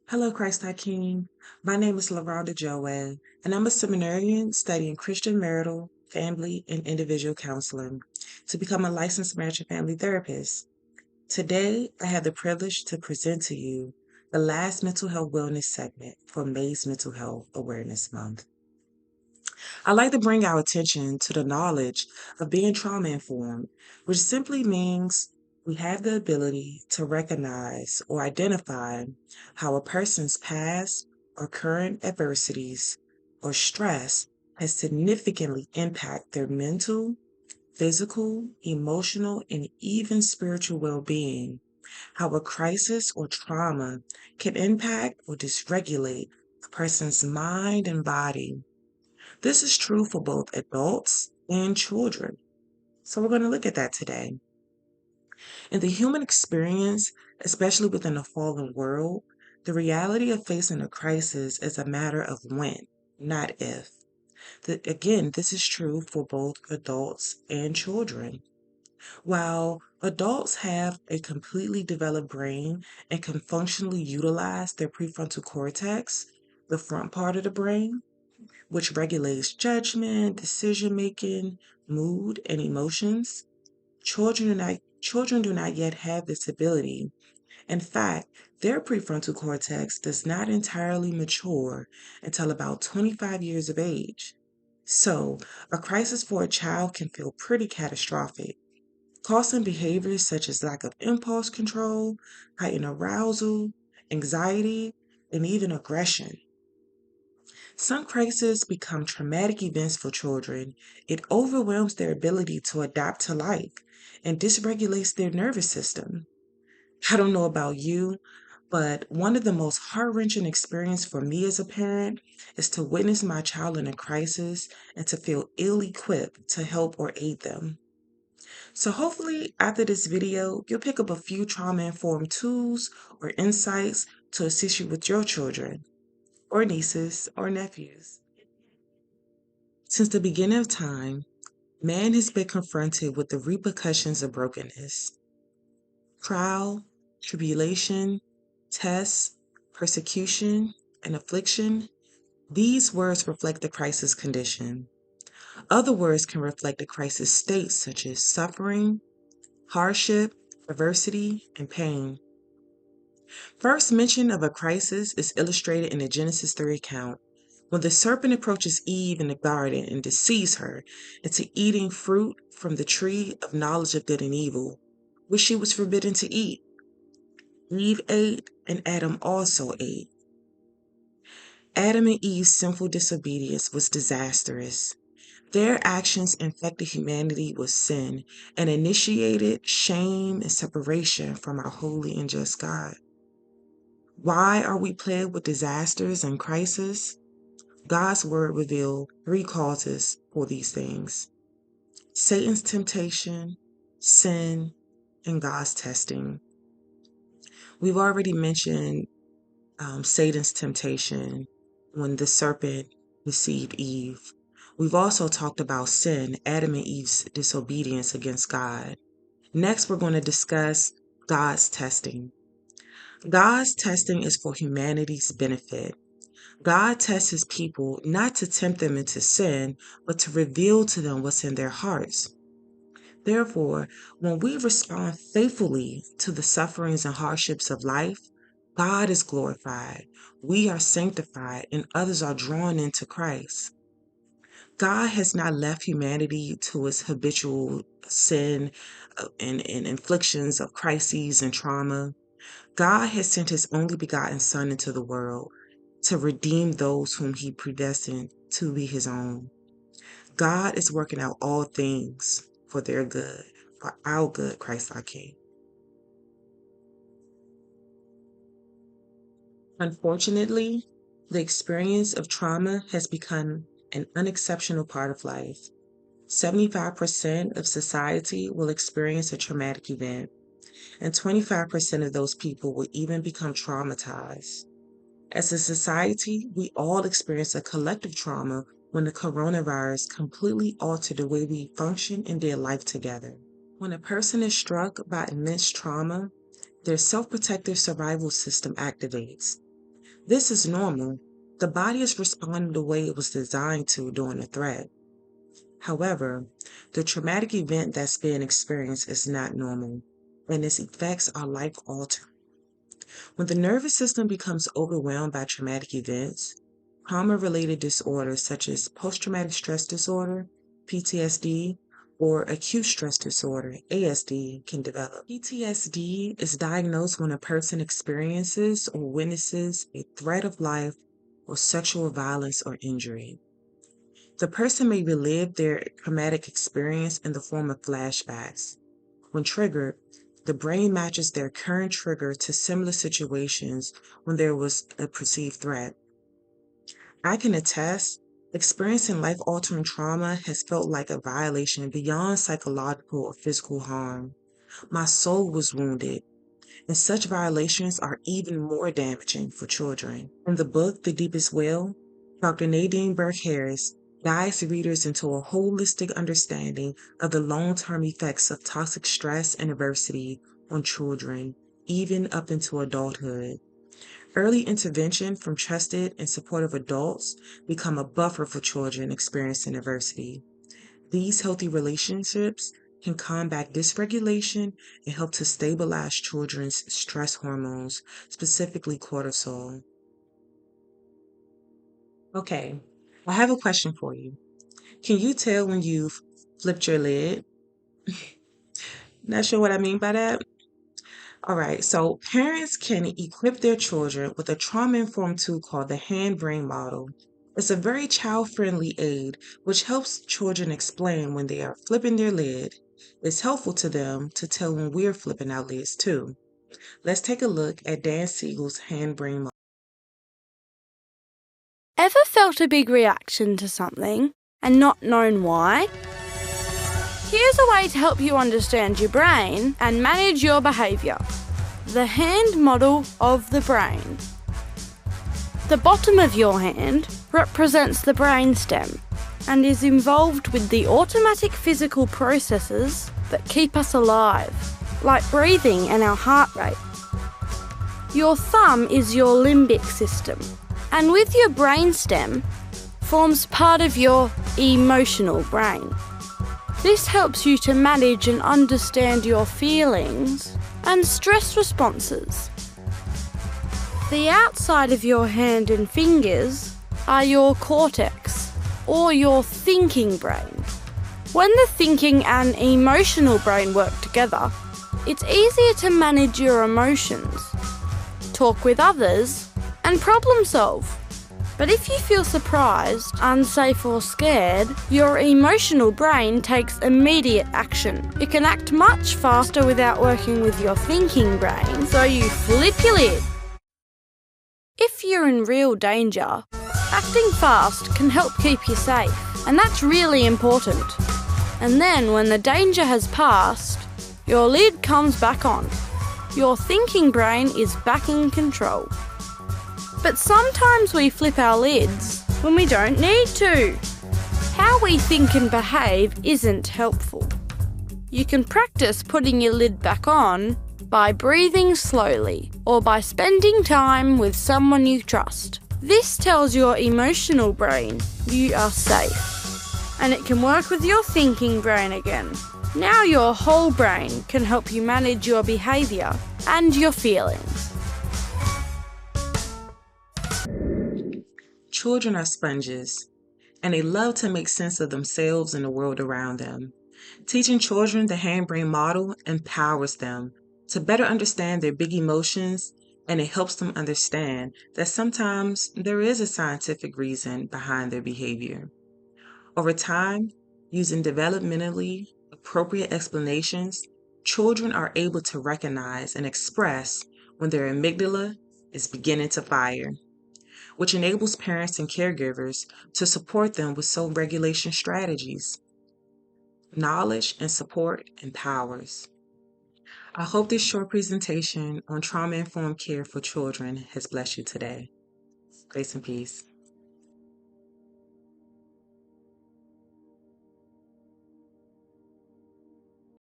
Hello, Christ our King. My name is LaRonda Joanne, and I'm a seminarian studying Christian marital, family, and individual counseling to become a licensed marriage and family therapist. Today, I have the privilege to present to you the last mental health wellness segment for May's Mental Health Awareness Month. I'd like to bring our attention to the knowledge of being trauma informed, which simply means we have the ability to recognize or identify how a person's past or current adversities or stress has significantly impacted their mental, physical, emotional, and even spiritual well-being. How a crisis or trauma can impact or dysregulate a person's mind and body. This is true for both adults and children. So we're going to look at that today. In the human experience, especially within a fallen world, the reality of facing a crisis is a matter of when, not if. Again, this is true for both adults and children. While adults have a completely developed brain and can functionally utilize their prefrontal cortex, the front part of the brain, which regulates judgment, decision making, mood, and emotions. Children do not yet have this ability. In fact, their prefrontal cortex does not entirely mature until about 25 years of age. So, a crisis for a child can feel pretty catastrophic, causing behaviors such as lack of impulse control, heightened arousal, anxiety, and even aggression. Some crises become traumatic events for children. It overwhelms their ability to adapt to life and dysregulates their nervous system. I don't know about you, but one of the most heart-wrenching experiences for me as a parent is to witness my child in a crisis and to feel ill-equipped to help or aid them. So hopefully after this video, you'll pick up a few trauma-informed tools or insights to assist you with your children or nieces or nephews. Since the beginning of time, man has been confronted with the repercussions of brokenness. Trial, tribulation, tests, persecution, and affliction. These words reflect the crisis condition. Other words can reflect the crisis states such as suffering, hardship, adversity, and pain. First mention of a crisis is illustrated in the Genesis 3 account, when the serpent approaches Eve in the garden and deceives her into eating fruit from the tree of knowledge of good and evil, which she was forbidden to eat. Eve ate, and Adam also ate. Adam and Eve's sinful disobedience was disastrous. Their actions infected humanity with sin and initiated shame and separation from our holy and just God. Why are we plagued with disasters and crises? God's word reveals three causes for these things: Satan's temptation, sin, and God's testing. We've already mentioned Satan's temptation when the serpent deceived Eve. We've also talked about sin, Adam and Eve's disobedience against God. Next, we're going to discuss God's testing. God's testing is for humanity's benefit. God tests his people not to tempt them into sin, but to reveal to them what's in their hearts. Therefore, when we respond faithfully to the sufferings and hardships of life, God is glorified, we are sanctified, and others are drawn into Christ. God has not left humanity to its habitual sin and inflictions of crises and trauma. God has sent his only begotten Son into the world to redeem those whom he predestined to be his own. God is working out all things for their good, for our good, Christ our King. Unfortunately, the experience of trauma has become an unexceptional part of life. 75% of society will experience a traumatic event, and 25% of those people will even become traumatized. As a society, we all experience a collective trauma when the coronavirus completely altered the way we function and did life together. When a person is struck by immense trauma, their self-protective survival system activates. This is normal. The body is responding the way it was designed to during a threat. However, the traumatic event that's being experienced is not normal, and its effects are life-altering. When the nervous system becomes overwhelmed by traumatic events, trauma-related disorders such as post-traumatic stress disorder, PTSD, or acute stress disorder, ASD, can develop. PTSD is diagnosed when a person experiences or witnesses a threat of life or sexual violence or injury. The person may relive their traumatic experience in the form of flashbacks. When triggered, the brain matches their current trigger to similar situations when there was a perceived threat. I can attest, experiencing life-altering trauma has felt like a violation beyond psychological or physical harm. My soul was wounded, and such violations are even more damaging for children. In the book, The Deepest Well, Dr. Nadine Burke-Harris guides readers into a holistic understanding of the long-term effects of toxic stress and adversity on children, even up into adulthood. Early intervention from trusted and supportive adults become a buffer for children experiencing adversity. These healthy relationships can combat dysregulation and help to stabilize children's stress hormones, specifically cortisol. Okay, I have a question for you. Can you tell when you've flipped your lid? Not sure what I mean by that. All right, so parents can equip their children with a trauma-informed tool called the hand-brain model. It's a very child-friendly aid which helps children explain when they are flipping their lid. It's helpful to them to tell when we're flipping our lids too. Let's take a look at Dan Siegel's hand-brain model. Ever felt a big reaction to something and not known why? Here's a way to help you understand your brain and manage your behaviour. The hand model of the brain. The bottom of your hand represents the brainstem and is involved with the automatic physical processes that keep us alive, like breathing and our heart rate. Your thumb is your limbic system, and with your brainstem forms part of your emotional brain. This helps you to manage and understand your feelings and stress responses. The outside of your hand and fingers are your cortex, or your thinking brain. When the thinking and emotional brain work together, it's easier to manage your emotions, talk with others, and problem solve. But if you feel surprised, unsafe or scared, your emotional brain takes immediate action. It can act much faster without working with your thinking brain, so you flip your lid. If you're in real danger, acting fast can help keep you safe, and that's really important. And then when the danger has passed, your lid comes back on. Your thinking brain is back in control. But sometimes we flip our lids when we don't need to. How we think and behave isn't helpful. You can practice putting your lid back on by breathing slowly or by spending time with someone you trust. This tells your emotional brain you are safe, and it can work with your thinking brain again. Now your whole brain can help you manage your behaviour and your feelings. Children are sponges, and they love to make sense of themselves and the world around them. Teaching children the hand-brain model empowers them to better understand their big emotions, and it helps them understand that sometimes there is a scientific reason behind their behavior. Over time, using developmentally appropriate explanations, children are able to recognize and express when their amygdala is beginning to fire, which enables parents and caregivers to support them with self-regulation strategies. Knowledge and support empowers. I hope this short presentation on trauma-informed care for children has blessed you today. Grace and peace.